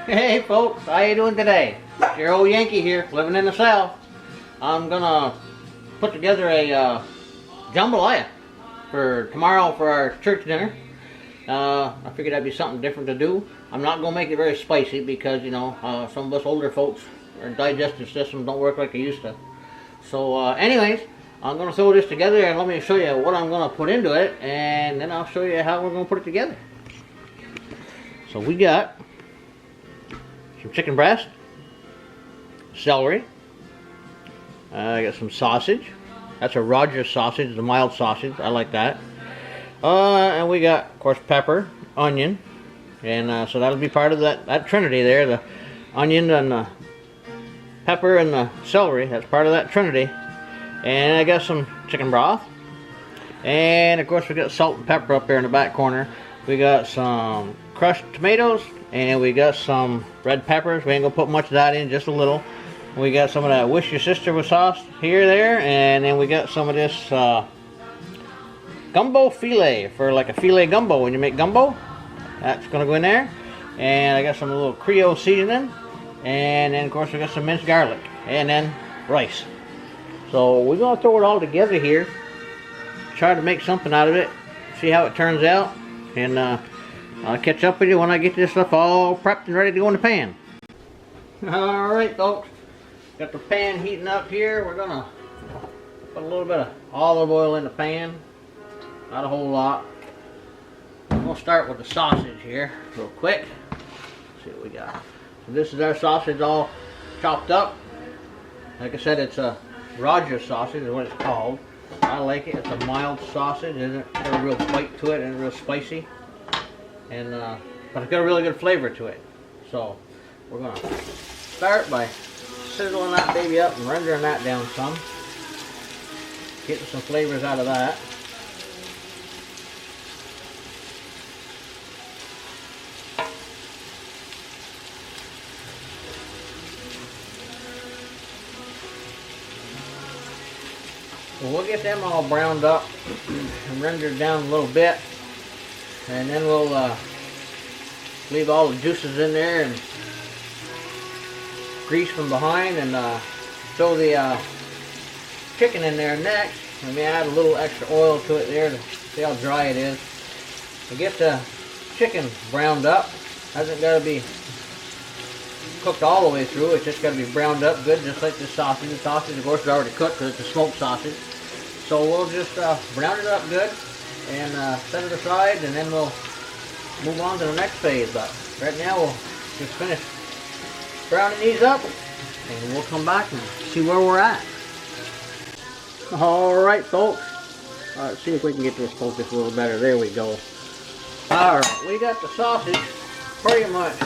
Hey folks, how you doing today? Your old Yankee here, living in the South. I'm gonna put together a jambalaya for tomorrow for our church dinner. I figured that'd be something different to do. I'm not gonna make it very spicy because some of us older folks, our digestive systems don't work like they used to. So anyways, I'm gonna throw this together and let me show you what I'm gonna put into it, and then I'll show you how we're gonna put it together. So we got some chicken breast, celery, I got some sausage. That's a Rogers sausage, it's a mild sausage, I like that. And we got, of course, pepper, onion, and so that'll be part of that trinity there, the onion and the pepper and the celery, that's part of that trinity. And I got some chicken broth, and of course we got salt and pepper up there in the back corner. We got some crushed tomatoes, and we got some red peppers. We ain't gonna put much of that in, just a little. We got some of that Wish Your Sister with sauce here, there, and then we got some of this gumbo filet for like a filet gumbo. When you make gumbo, that's gonna go in there. And I got some little Creole seasoning, and then of course we got some minced garlic, and then rice. So we're gonna throw it all together here, try to make something out of it, see how it turns out, and I'll catch up with you when I get this stuff all prepped and ready to go in the pan. Alright folks, got the pan heating up here. We're gonna put a little bit of olive oil in the pan, not a whole lot. I'm gonna start with the sausage here real quick. Let's see what we got. So this is our sausage all chopped up. Like I said, it's a Rogers sausage is what it's called. I like it. It's a mild sausage. Isn't got a real bite to it and real spicy. And but it's got a really good flavor to it. So we're gonna start by sizzling that baby up and rendering that down some, getting some flavors out of that. Well, we'll get them all browned up and rendered down a little bit, and then we'll leave all the juices in there and grease from behind, and throw the chicken in there next. Let me add a little extra oil to it there to see how dry it is. To get the chicken browned up, hasn't got to be cooked all the way through. It's just got to be browned up good, just like the sausage. The sausage, of course, is already cooked because it's a smoked sausage. So we'll just brown it up good and set it aside, and then we'll move on to the next phase. But right now we'll just finish browning these up, and we'll come back and see where we're at. Alright folks, let's see if we can get this focused a little better. There we go. Alright, we got the sausage pretty much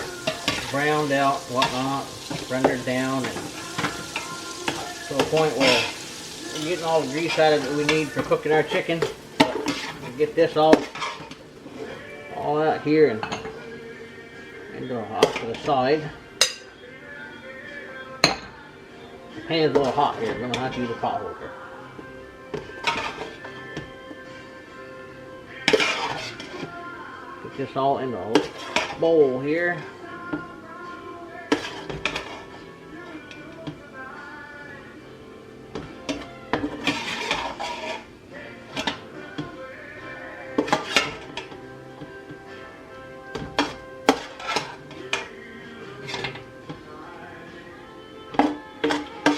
browned out, whatnot, rendered down, and to a point where we're getting all the grease out of it we need for cooking our chicken. We'll get this all out here and go off to the side. The pan's a little hot here. We're going to have to use a pot holder. Get this all in the bowl here.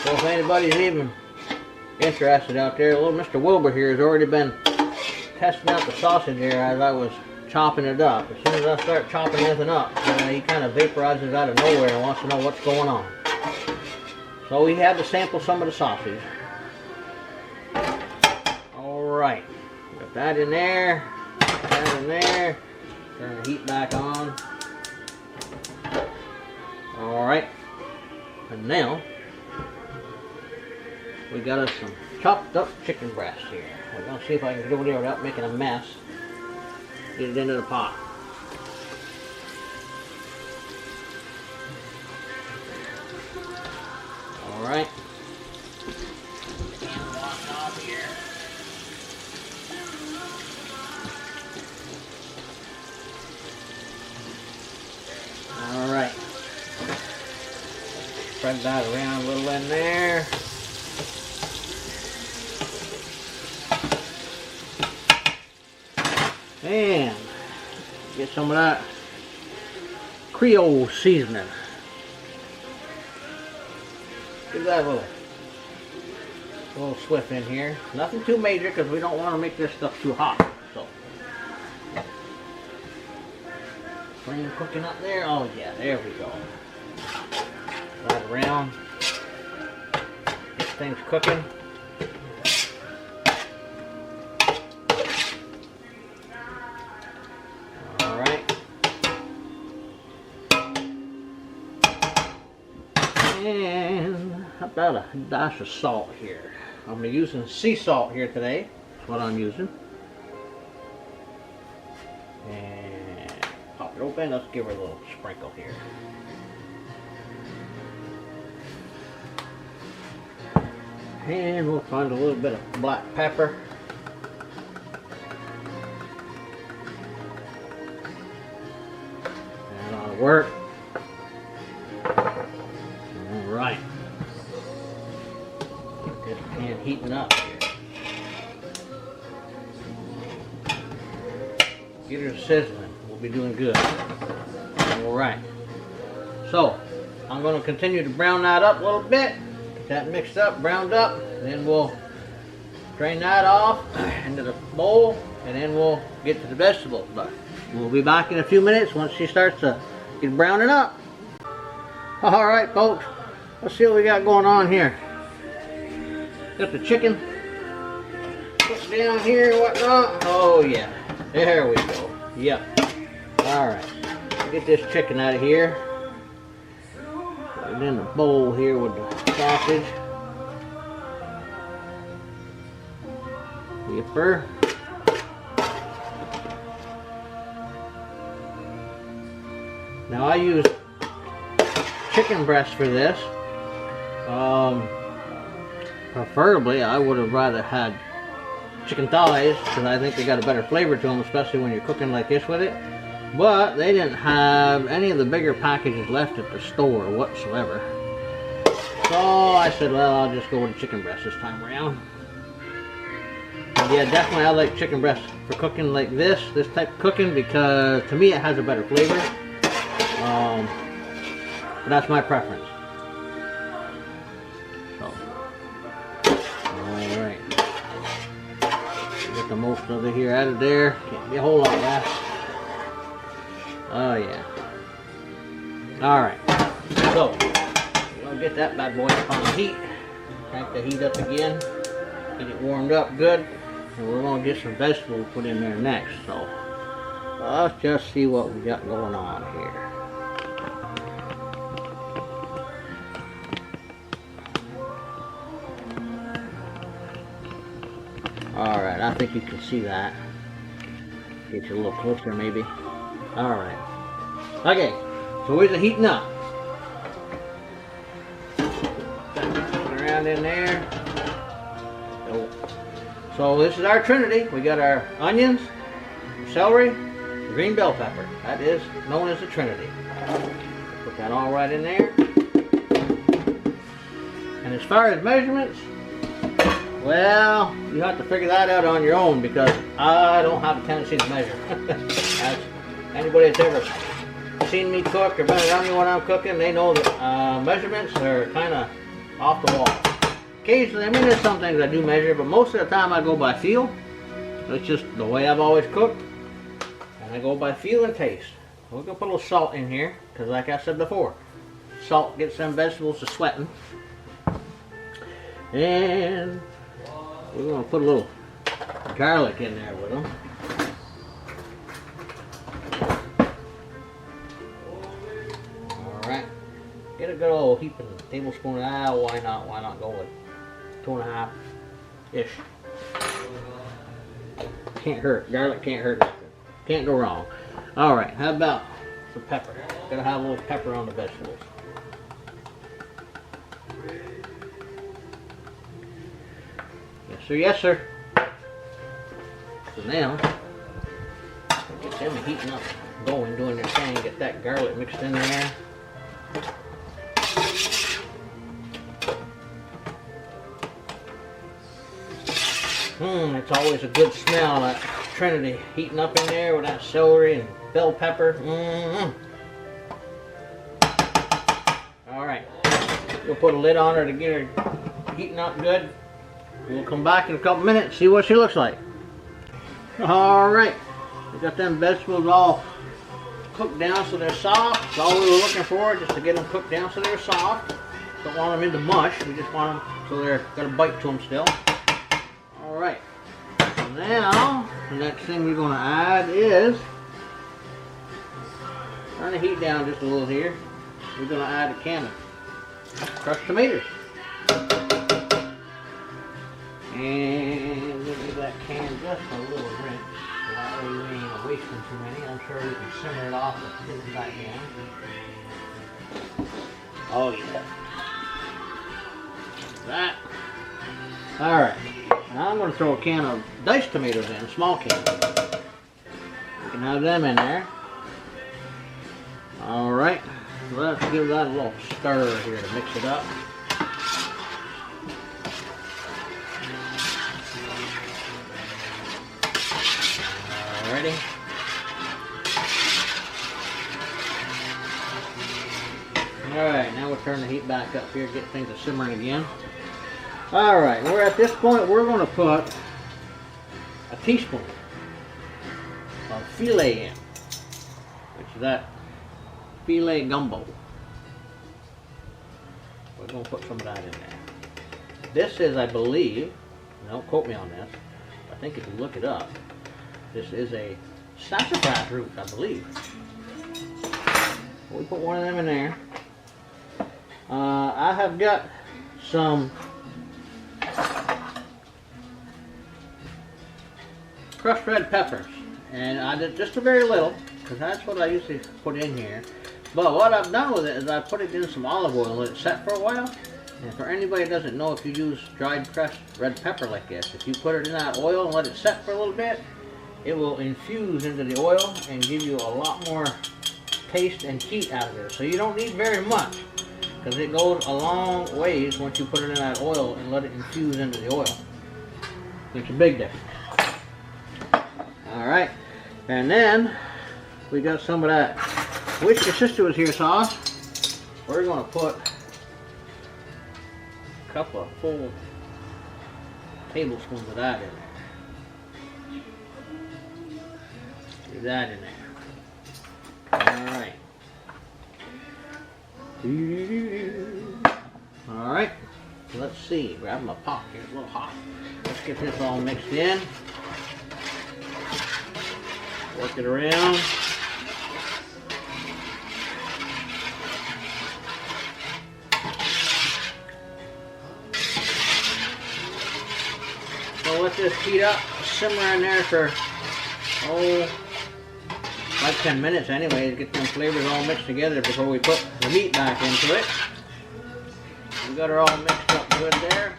So if anybody's even interested out there, little Mr. Wilbur here has already been testing out the sausage here as I was chopping it up. As soon as I start chopping anything up, he kind of vaporizes out of nowhere and wants to know what's going on. So we had to sample some of the sausage. Alright, got that in there, that in there. Turn the heat back on. Alright, and now we got us some chopped up chicken breast here. We're going to see if I can get over there without making a mess. Get it into the pot. Alright. Wash off here. Alright. spread that around a little in there. And get some of that Creole seasoning. Give that a little swift in here. Nothing too major because we don't want to make this stuff too hot. So, flame cooking up there. Oh yeah, there we go. Right around. Get things cooking. All right. And about a dash of salt here. I'm using sea salt here today. That's what I'm using. And pop it open. Let's give her a little sprinkle here. And we'll find a little bit of black pepper. That ought to work. Alright. Get this pan heating up here. Get her sizzling. We'll be doing good. Alright. So, I'm going to continue to brown that up a little bit. Get that mixed up, browned up. Then we'll drain that off into the bowl. And then we'll get to the vegetables. But we'll be back in a few minutes once she starts to get browning up. Alright folks. Let's see what we got going on here. Got the chicken put down here and whatnot. Oh yeah, there we go. Yep. Alright, get this chicken out of here. Put it in the bowl here with the sausage. Yipper. Now I use chicken breast for this. Preferably I would have rather had chicken thighs because I think they got a better flavor to them, especially when you're cooking like this with it. But they didn't have any of the bigger packages left at the store whatsoever. So I said, well, I'll just go with the chicken breast this time around. And yeah, definitely I like chicken breast for cooking like this type of cooking, because to me it has a better flavor. But that's my preference. So, alright. Get the most of it here out of there. Can't be a whole lot left. Oh yeah. Alright. So, we're going to get that bad boy up on the heat. Crank the heat up again. Get it warmed up good. And we're going to get some vegetables put in there next. So, let's just see what we got going on here. Alright, I think you can see that. Get you a little closer maybe. Alright. Okay, so where's the heating up? Around in there. So this is our trinity. We got our onions, celery, green bell pepper. That is known as the trinity. Put that all right in there. And as far as measurements, well, you have to figure that out on your own, because I don't have a tendency to measure. As anybody that's ever seen me cook or been around me when I'm cooking, they know that measurements are kind of off the wall. Occasionally, I mean, there's some things I do measure, but most of the time I go by feel. That's just the way I've always cooked. And I go by feel and taste. We're going to put a little salt in here, because like I said before, salt gets them vegetables to sweating. And we're going to put a little garlic in there with them. Alright. Get a good old heaping tablespoon. Why not? Why not go with 2.5-ish? Can't hurt. Garlic can't hurt nothing. Can't go wrong. Alright, how about some pepper? Gotta have a little pepper on the vegetables. Yes sir, yes sir. So now, get them heating up, going, doing their thing. Get that garlic mixed in there. It's always a good smell, that Trinity heating up in there with that celery and bell pepper. Alright, we'll put a lid on her to get her heating up good. We'll come back in a couple minutes and see what she looks like. Alright, we got them vegetables all cooked down so they're soft. That's all we were looking for, just to get them cooked down so they're soft. Don't want them into mush, we just want them so they're got a bite to them still. Alright, so now the next thing we're going to add is, turn the heat down just a little here. We're going to add a can of crushed tomatoes. And give that can just a little rinse. So that way we ain't wasting too many. I'm sure we can simmer it off and put it back in. Oh yeah. That. Alright. Now I'm going to throw a can of diced tomatoes in, a small can. You can have them in there. Alright. Let's give that a little stir here to mix it up. Alrighty. Alright, now we'll turn the heat back up here, get things to simmering again. Alright, we're at this point, we're going to put a teaspoon of filet in, which is that filet gumbo. We're going to put some of that in there. This is, I believe, don't quote me on this, I think if you look it up, this is a sassafras root, I believe. We put one of them in there. I have got some crushed red peppers, and I did just a very little, because that's what I usually put in here. But what I've done with it is I put it in some olive oil and let it set for a while. And for anybody that doesn't know, if you use dried crushed red pepper like this, if you put it in that oil and let it set for a little bit, it will infuse into the oil and give you a lot more taste and heat out of it. So you don't need very much, because it goes a long ways once you put it in that oil and let it infuse into the oil. Makes a big difference. Alright, and then we got some of that Wish Your Sister Was Here sauce. We're going to put a couple of full tablespoons of that in there. Do that in there. Alright. Alright. Let's see. Grab my pot here. It's a little hot. Let's get this all mixed in. Work it around. So let this heat up, simmer in there for, like 10 minutes anyway, to get them flavors all mixed together before we put the meat back into it. We got her all mixed up good there.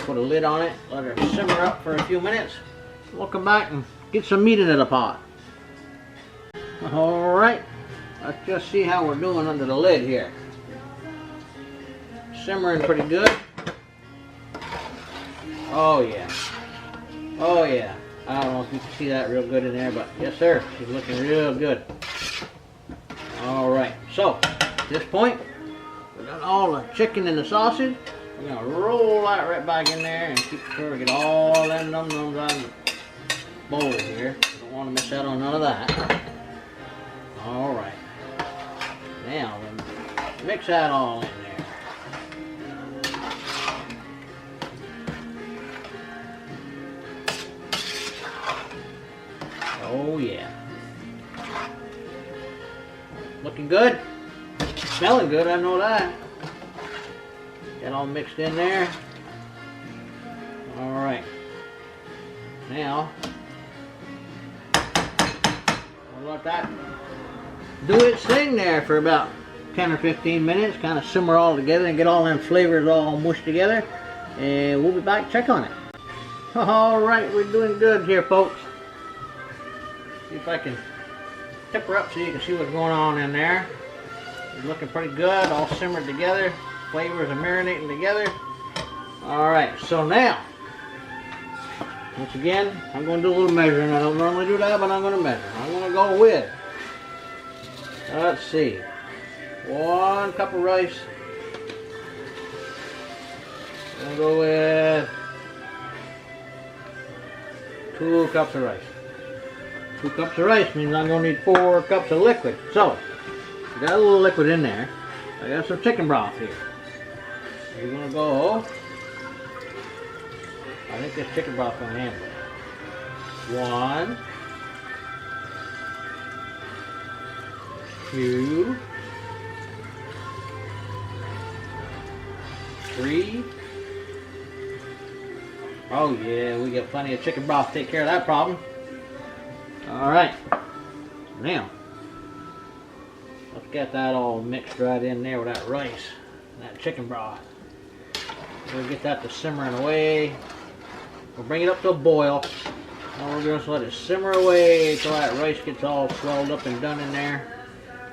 Put a lid on it, let her simmer up for a few minutes. We'll come back and get some meat into the pot. Alright, let's just see how we're doing under the lid here. Simmering pretty good. Oh yeah. Oh yeah. I don't know if you can see that real good in there, but yes sir, she's looking real good. Alright, so at this point, we got all the chicken and the sausage. We're going to roll that right back in there and keep sure we get all them num-nums out of the bowl here. Don't want to miss out on none of that. Alright. Now, mix that all in there. Oh yeah. Looking good. Smelling good, I know that. Get all mixed in there. Alright. Now, we'll let that do its thing there for about 10 or 15 minutes. Kind of simmer all together and get all them flavors all mushed together. And we'll be back to check on it. Alright, we're doing good here, folks. See if I can tip her up so you can see what's going on in there. It's looking pretty good, all simmered together. Flavors are marinating together. Alright, so now Once again, I'm going to do a little measuring. I don't normally do that, but I'm going to measure. I'm going to go with, let's see, 1 cup of rice. I'm going to go with 2 cups of rice. 2 cups of rice means I'm going to need 4 cups of liquid. So, we got a little liquid in there. I got some chicken broth here. We're going to go, I think this chicken broth is going to handle it. 1, 2, 3. Oh yeah, we got plenty of chicken broth to take care of that problem. Alright, now, let's get that all mixed right in there with that rice and that chicken broth. We'll get that to simmering away. We'll bring it up to a boil. And we're going to let it simmer away until that rice gets all swelled up and done in there.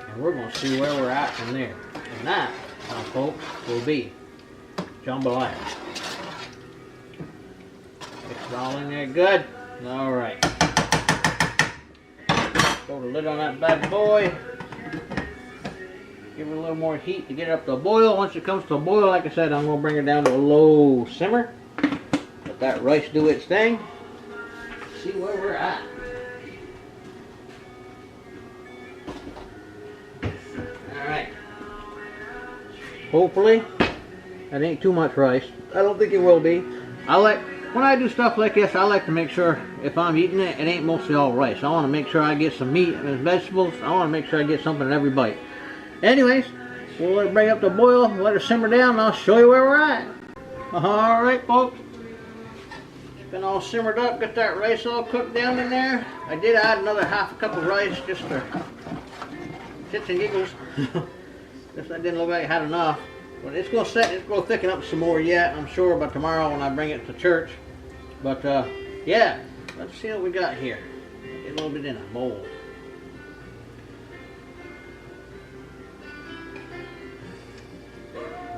And we're going to see where we're at from there. And that, folks, will be jambalaya. Mix it all in there good. Alright. Throw the lid on that bad boy. Give it a little more heat to get it up to a boil. Once it comes to a boil, like I said, I'm going to bring it down to a low simmer. Let that rice do its thing. See where we're at. Alright. Hopefully, that ain't too much rice. I don't think it will be. When I do stuff like this, I like to make sure if I'm eating it, it ain't mostly all rice. I want to make sure I get some meat and vegetables. I want to make sure I get something in every bite. Anyways, we'll let it bring up to boil, let it simmer down, and I'll show you where we're at. Alright, folks. It's been all simmered up, got that rice all cooked down in there. I did add another half a cup of rice just for shits and giggles. Guess I didn't look like I had enough. But it's going to set, it's going to thicken up some more yet, I'm sure, by tomorrow when I bring it to church. But, yeah, let's see what we got here. Get a little bit in a bowl.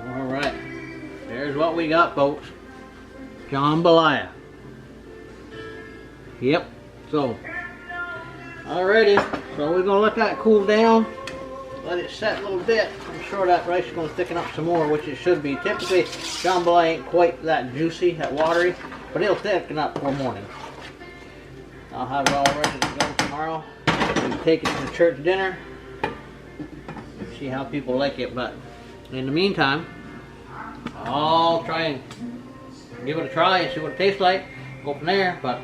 Alright, there's what we got, folks. Jambalaya. Yep, so, alrighty, so we're going to let that cool down. Let it set a little bit. I'm sure that rice is going to thicken up some more, which it should be. Typically, jambalaya ain't quite that juicy, that watery, but it'll thicken up for morning. I'll have it all ready to go tomorrow. We take it to church dinner. See how people like it, but in the meantime, I'll try and give it a try and see what it tastes like. Go from there, but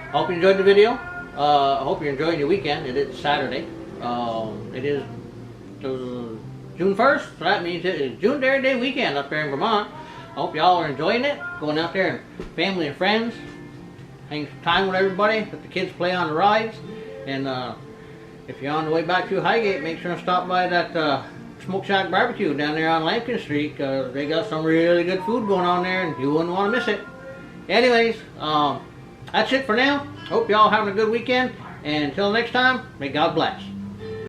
I hope you enjoyed the video. I hope you're enjoying your weekend. It is Saturday. It is June 1st, so that means it is June Dairy Day weekend up there in Vermont. I hope y'all are enjoying it. Going out there and family and friends, hang some time with everybody, let the kids play on the rides. And if you're on the way back to Highgate, make sure to stop by that Smoke Shack Barbecue down there on Lampkin Street. They got some really good food going on there and you wouldn't want to miss it. Anyways, that's it for now. Hope y'all having a good weekend. And until next time, may God bless.